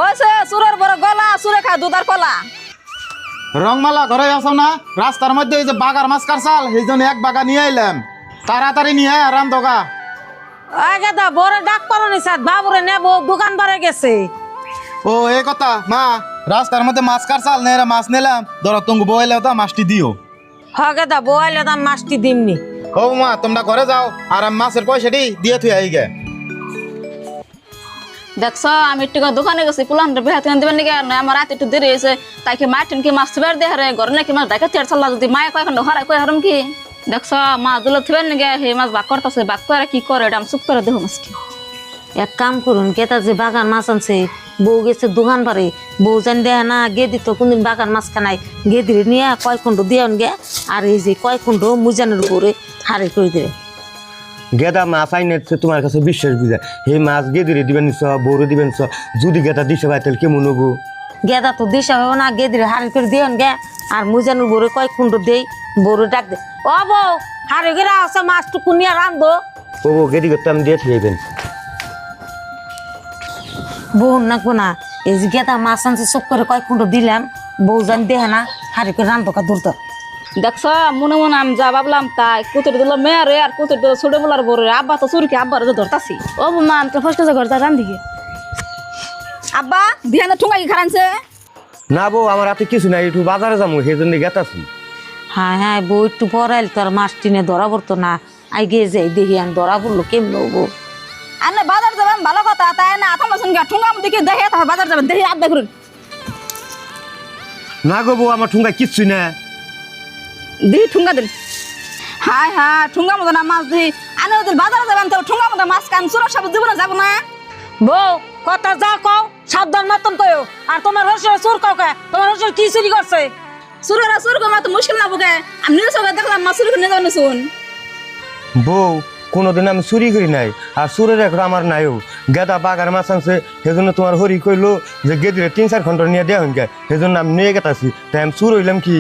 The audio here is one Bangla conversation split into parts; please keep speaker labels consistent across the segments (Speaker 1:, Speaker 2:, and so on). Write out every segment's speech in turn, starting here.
Speaker 1: ওইসে সুরের বড় গলা সুরে খায় দুধার কলা।
Speaker 2: রংমালা ঘরে আসো না? রাস্তার মধ্যে এই যে বাগার মাছ কারসাল সেই জন্য এক বাগা নিয়ে আইলাম, তাড়াতাড়ি নিয়ে রান্ধগা।
Speaker 3: ওই গাদা বড় ডাক পারনি স্যার, বাবুরে নেব দোকান বারে গেছে।
Speaker 2: ও এই কথা মা, রাস্তার মধ্যে মাছ কারসাল নেরা মাছ নিলাম, ধরো তুমি বইলে তো মাছটি দিও।
Speaker 3: হ গাদা বইলে দাম মাছটি দিমনি।
Speaker 2: ও মা তোমরা ঘরে যাও আর আমি মাছের পয়সাটি দিয়ে থুই আই গে।
Speaker 1: দেখছ আমি একটু দোকানে গেছি পুলান বেহাত দেবেন নাকি আর আমার রাত একটু দেরি হয়েছে, তাই কি মায়ের টেন কি মাছ থিবার দিয়ে হারে ঘরে নাকি মাছ ডাকা চেয়ার চাল্লা যদি মায়ে কয় খন্ড হরাই কয় হারম কি দেখছ মাছ দুলো থিবার নাকি সেই মাছ বাক করতেছে, বাক করে কি করে এটা আমি চুপ করে দেবো মাছ কি।
Speaker 3: এক কাম করুন, কেতা যে বাগান মাছ আনছে বউ গেছে দোকান পারে, বউ জান দেয় না গে দিত কোনদিন বাগান মাছ খানাই গে দিলে নিয়ে কয় কুণ্ড দিয়ে গে আর এই যে কয় কুণ্ড মুজানের উপরে হারে করে দেবে।
Speaker 4: গেদা মাছ আইনে তোমার কাছে বিশ্বাস বুঝা এই মাছ গেদিরে দিবেন বৌরে দিবেন যদি গেদা দিছে ভাই তাহলে কেমন হবো?
Speaker 3: গেদা তো দিশা হবে না, গে দিলে হারে করে দিয়ে গে আর মুজানের উপরে কয় কুণ্ড দেই বউরে ডাক দে ও বউ হারে করে আছে মাছটুকু নিয়ে রান্ধো।
Speaker 4: ও গেদি করতে আমি দিয়ে থুইবেন।
Speaker 3: বউ নাকবো না, এই যে গেদা মাছ আনছে চোখ করে কয় কুণ্ড দিলাম, বউ জান দেহে না হারে করে রান্ধো কা দূর।
Speaker 1: দেখছ মনে মনে আমি যা ভাবলাম তাই কুতুর দিল মেয়ের আর কুতুর দিল ছোট বলার বড় আব্বা তো চুরকি আব্বার ধরতাছি। ও মা আমি তো ফসকে ঘর যা রান্ধি আব্বা বিহানে ঠুঙ্গা কি খারানছে
Speaker 4: না বউ আমার হাতে কিছু নাই, একটু বাজারে যাবো সেই জন্য গেতাছি।
Speaker 3: হ্যাঁ হ্যাঁ বউ একটু পড়াইল তোর মাছ টিনে ধরা পড়তো না, আই গে যাই দেখি আমি ধরা পড়লো কেমন হবো।
Speaker 1: আনে বাজার যাবেন ভালো কথা, তাই না তোমার সঙ্গে ঠুঙ্গা দেখে দেখে তারপর বাজার যাবেন দেখি আব্বা করুন।
Speaker 4: না গো বউ আমার ঠুঙ্গা কিচ্ছু না।
Speaker 1: দিহি ঠুঙ্গা দিল হাই হ্যাঁ ঠুঙ্গা মতো না মাছ দিহি আনে ওদের বাজারে যাবেন তো ঠুঙ্গা মতো মাছ কান সুরক্ষা সব জীবনে যাবো না।
Speaker 3: বউ কথা যা কও সাবধান মতন কয়ো, আর তোমার রসুর চোর কাউ কে, তোমার রসুর কি চুরি করছে?
Speaker 1: সুরেরা সুর করা তো মুশকিল না বুকে, আমি নিজে সবাই দেখলাম মাছ চুরি করে নিয়ে যাবেন শুন।
Speaker 4: বউ কোনোদিন আমি চুরি করি নাই আর চুরের এখন আমার নাইও। গেদা বাগার মাছ আনছে সেজন্য তোমার হরি কইলো যে গেদিরে 3-4 ঘন্টা নিয়ে দেওয়া হইন গে, সেজন্য আমি নিয়ে গেতাছি। তাই আমি চুর হইলাম কি?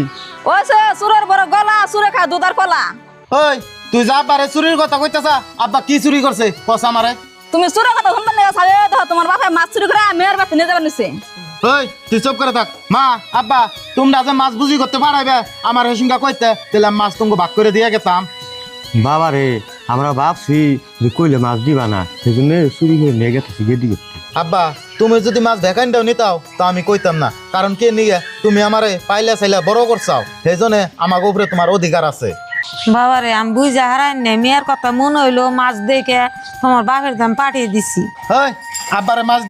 Speaker 1: ওইসে সুরের বড় গলা সুরে খায় দুধার কলা।
Speaker 2: ওই তুই যা পারে চুরির কথা কইতাছা, আব্বা কি চুরি করছে কসা মারে?
Speaker 1: তুমি সুরের কথা শুনবেন না সালে দেখো তোমার বাপে মাছ চুরি করে মেয়ের বাপে নিয়ে যাবেন নিছে।
Speaker 2: ওই তুই চুপ করে থাক। মা আব্বা তোমরা যে মাছ বুঝি করতে পারাইবে আমার হেসুঙ্গা কইতে তাহলে মাছ তোমাকে ভাগ করে দিয়ে গেতাম।
Speaker 4: বাবা রে আমরা ভাবছি যে কইলে মাছ দিবা না, সেজন্য চুরি করে নিয়ে গেতেছি গেদি করতে।
Speaker 2: আব্বা তুমি যদি মাছ ভ্যাকাইনটাও নিতাও তা আমি কইতাম না, কারণ কে নিয়ে তুমি আমারে পাইলে চাইলে বড় করছাও, সেই জন্য আমার উপরে তোমার অধিকার আছে।
Speaker 3: বাবারে আমি বুঝা হারাই নে, মেয়ের কথা মনে হইলো মাছ দেখে তোমার বাপের দাম পাঠিয়ে দিছি।
Speaker 2: ওই আব্বারে মাছ